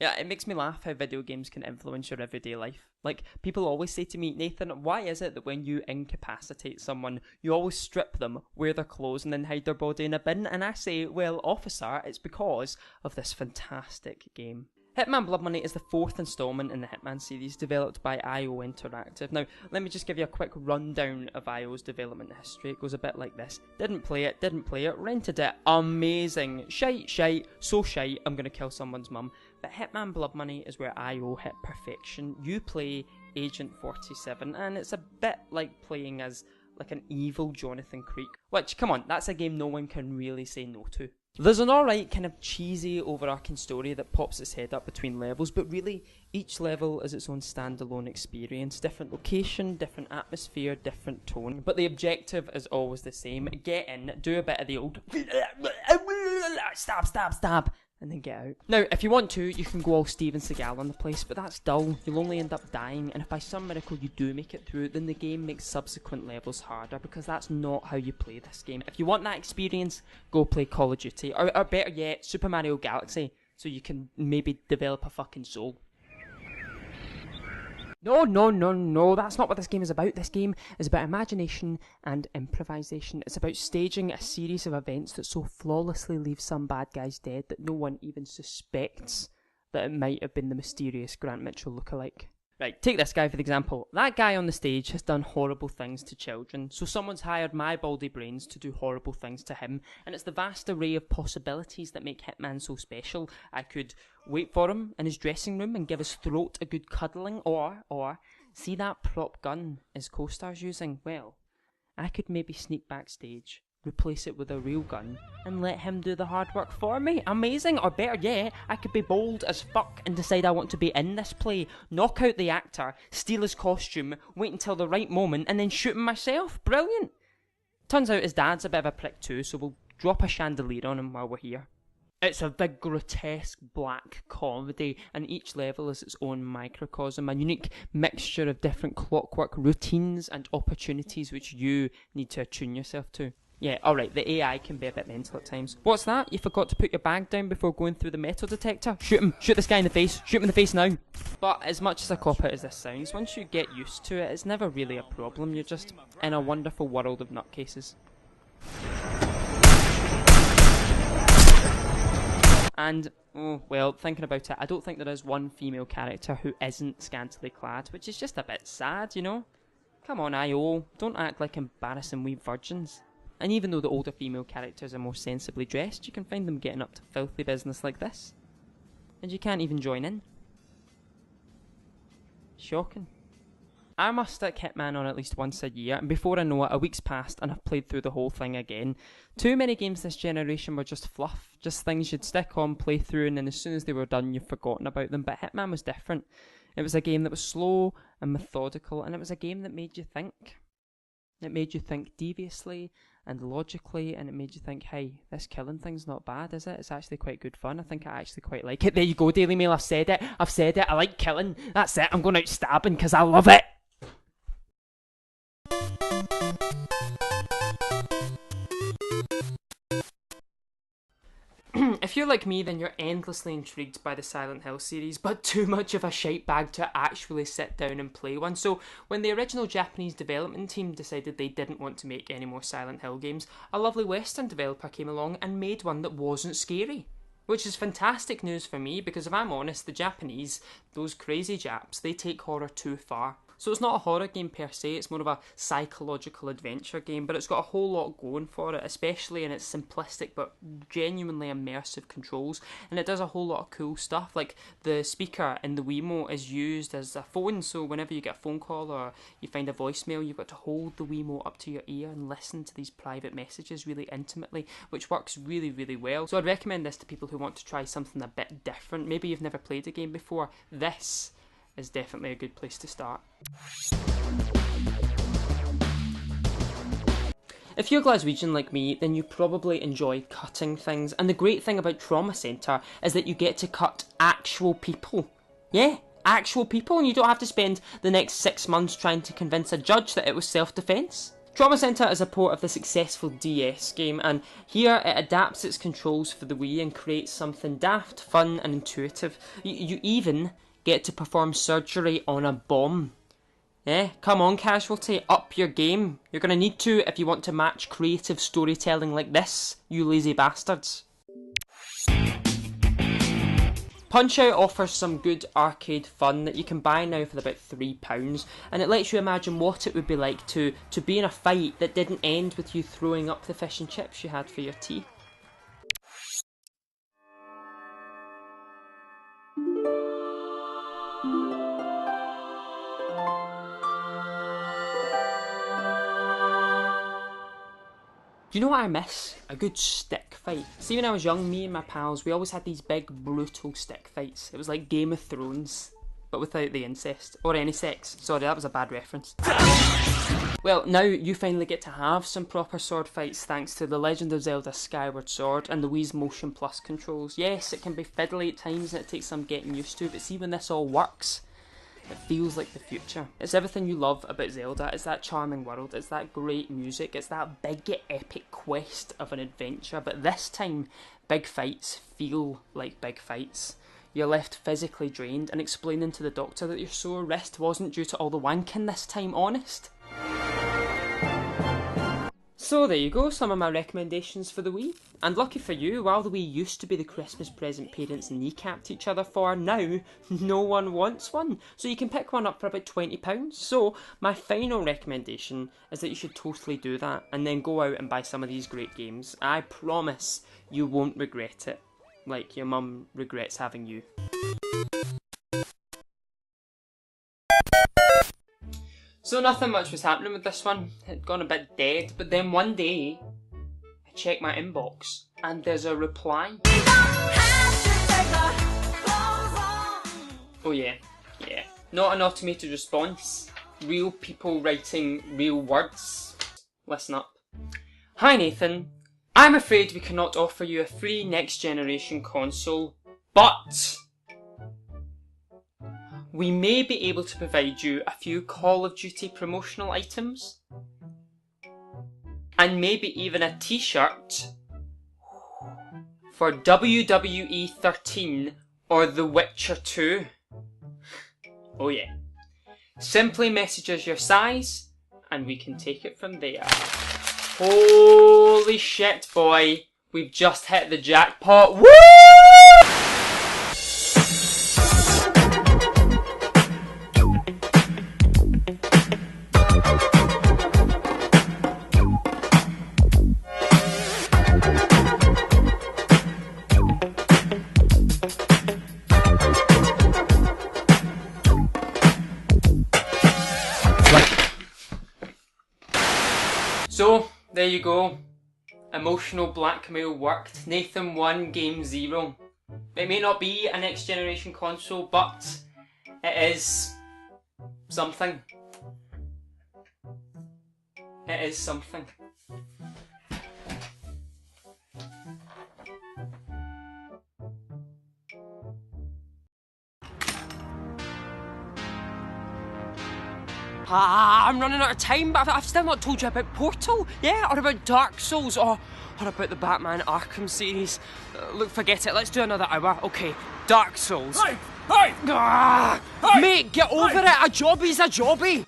Yeah, it makes me laugh how video games can influence your everyday life. Like, people always say to me, Nathan, why is it that when you incapacitate someone, you always strip them, wear their clothes, and then hide their body in a bin? And I say, well, officer, it's because of this fantastic game. Hitman Blood Money is the 4th installment in the Hitman series, developed by IO Interactive. Now, let me just give you a quick rundown of IO's development history. It goes a bit like this. Didn't play it, rented it, amazing, shite, so shite, I'm gonna kill someone's mum. But Hitman Blood Money is where IO hit perfection. You play Agent 47, and it's a bit like playing as like an evil Jonathan Creek, which, come on, that's a game no one can really say no to. There's an alright kind of cheesy overarching story that pops its head up between levels, but really each level is its own standalone experience. Different location, different atmosphere, different tone, but the objective is always the same. Get in, do a bit of the old stab, and then get out. Now, if you want to, you can go all Steven Seagal on the place, but that's dull. You'll only end up dying, and if by some miracle you do make it through, then the game makes subsequent levels harder, because that's not how you play this game. If you want that experience, go play Call of Duty, or better yet, Super Mario Galaxy, so you can maybe develop a fucking soul. No, that's not what this game is about. This game is about imagination and improvisation. It's about staging a series of events that so flawlessly leave some bad guys dead that no one even suspects that it might have been the mysterious Grant Mitchell lookalike. Right, take this guy for example. That guy on the stage has done horrible things to children, so someone's hired my baldy brains to do horrible things to him, and it's the vast array of possibilities that make Hitman so special. I could wait for him in his dressing room and give his throat a good cuddling, or see that prop gun his co-star's using? Well, I could maybe sneak backstage, replace it with a real gun, and let him do the hard work for me. Amazing! Or better yet, I could be bold as fuck and decide I want to be in this play, knock out the actor, steal his costume, wait until the right moment, and then shoot him myself. Brilliant! Turns out his dad's a bit of a prick too, so we'll drop a chandelier on him while we're here. It's a big grotesque black comedy, and each level is its own microcosm, a unique mixture of different clockwork routines and opportunities which you need to attune yourself to. Yeah, alright, the AI can be a bit mental at times. What's that? You forgot to put your bag down before going through the metal detector? Shoot him! Shoot this guy in the face! Shoot him in the face now! But as much as a cop-out as this sounds, once you get used to it, it's never really a problem. You're just in a wonderful world of nutcases. And, oh, well, thinking about it, I don't think there is one female character who isn't scantily clad, which is just a bit sad, you know? Come on, IO, don't act like embarrassing wee virgins. And even though the older female characters are more sensibly dressed, you can find them getting up to filthy business like this. And you can't even join in. Shocking. I must stick Hitman on at least once a year, and before I know it, a week's passed and I've played through the whole thing again. Too many games this generation were just fluff, just things you'd stick on, play through, and then as soon as they were done, you've forgotten about them. But Hitman was different. It was a game that was slow and methodical, and it was a game that made you think. It made you think deviously and logically, and it made you think, hey, this killing thing's not bad, is it? It's actually quite good fun. I think I actually quite like it. There you go, Daily Mail, I've said it. I like killing. That's it. I'm going out stabbing because I love it. If you're like me, then you're endlessly intrigued by the Silent Hill series, but too much of a shite bag to actually sit down and play one. So when the original Japanese development team decided they didn't want to make any more Silent Hill games, a lovely Western developer came along and made one that wasn't scary. Which is fantastic news for me, because if I'm honest, the Japanese, those crazy Japs, they take horror too far. So it's not a horror game per se, it's more of a psychological adventure game, but it's got a whole lot going for it, especially in its simplistic but genuinely immersive controls, and it does a whole lot of cool stuff, like the speaker in the Wiimote is used as a phone, so whenever you get a phone call or you find a voicemail, you've got to hold the Wiimote up to your ear and listen to these private messages really intimately, which works really, really well. So I'd recommend this to people who want to try something a bit different. Maybe you've never played a game before. This is definitely a good place to start. If you're Glaswegian like me, then you probably enjoy cutting things, and the great thing about Trauma Centre is that you get to cut actual people. Yeah, actual people, and you don't have to spend the next 6 months trying to convince a judge that it was self-defence. Trauma Center is a port of the successful DS game, and here it adapts its controls for the Wii and creates something daft, fun and intuitive. You even get to perform surgery on a bomb. Eh, come on Casualty, up your game. You're gonna need to if you want to match creative storytelling like this, you lazy bastards. Punch-Out offers some good arcade fun that you can buy now for about £3, and it lets you imagine what it would be like to be in a fight that didn't end with you throwing up the fish and chips you had for your tea. Do you know what I miss? A good stick fight. See, when I was young, me and my pals, we always had these big, brutal stick fights. It was like Game of Thrones, but without the incest. Or any sex. Sorry, that was a bad reference. Well, now you finally get to have some proper sword fights thanks to The Legend of Zelda Skyward Sword and the Wii's Motion Plus controls. Yes, it can be fiddly at times and it takes some getting used to, but see, when this all works, it feels like the future. It's everything you love about Zelda. It's that charming world, it's that great music, it's that big epic quest of an adventure, but this time, big fights feel like big fights. You're left physically drained and explaining to the doctor that your sore wrist wasn't due to all the wanking this time, honest. So there you go, some of my recommendations for the Wii. And lucky for you, while the Wii used to be the Christmas present parents kneecapped each other for, now no one wants one. So you can pick one up for about £20. So my final recommendation is that you should totally do that and then go out and buy some of these great games. I promise you won't regret it, like your mum regrets having you. So nothing much was happening with this one. It had gone a bit dead, but then one day I check my inbox and there's a reply. Oh yeah. Not an automated response. Real people writing real words. Listen up. Hi Nathan, I'm afraid we cannot offer you a free next generation console, but we may be able to provide you a few Call of Duty promotional items, and maybe even a t-shirt for WWE 13 or The Witcher 2. Oh yeah. Simply message us your size and we can take it from there. Holy shit, boy. We've just hit the jackpot. Woo! So, there you go. Emotional blackmail worked. Nathan won game 0. It may not be a next generation console, but it is something. It is something. I'm running out of time, but I've still not told you about Portal, yeah, or about Dark Souls, or about the Batman Arkham series. Look, forget it, let's do another hour. Okay, Dark Souls. Hey! Hey! Ah, Hey! mate, get over it, a jobbie's a jobbie.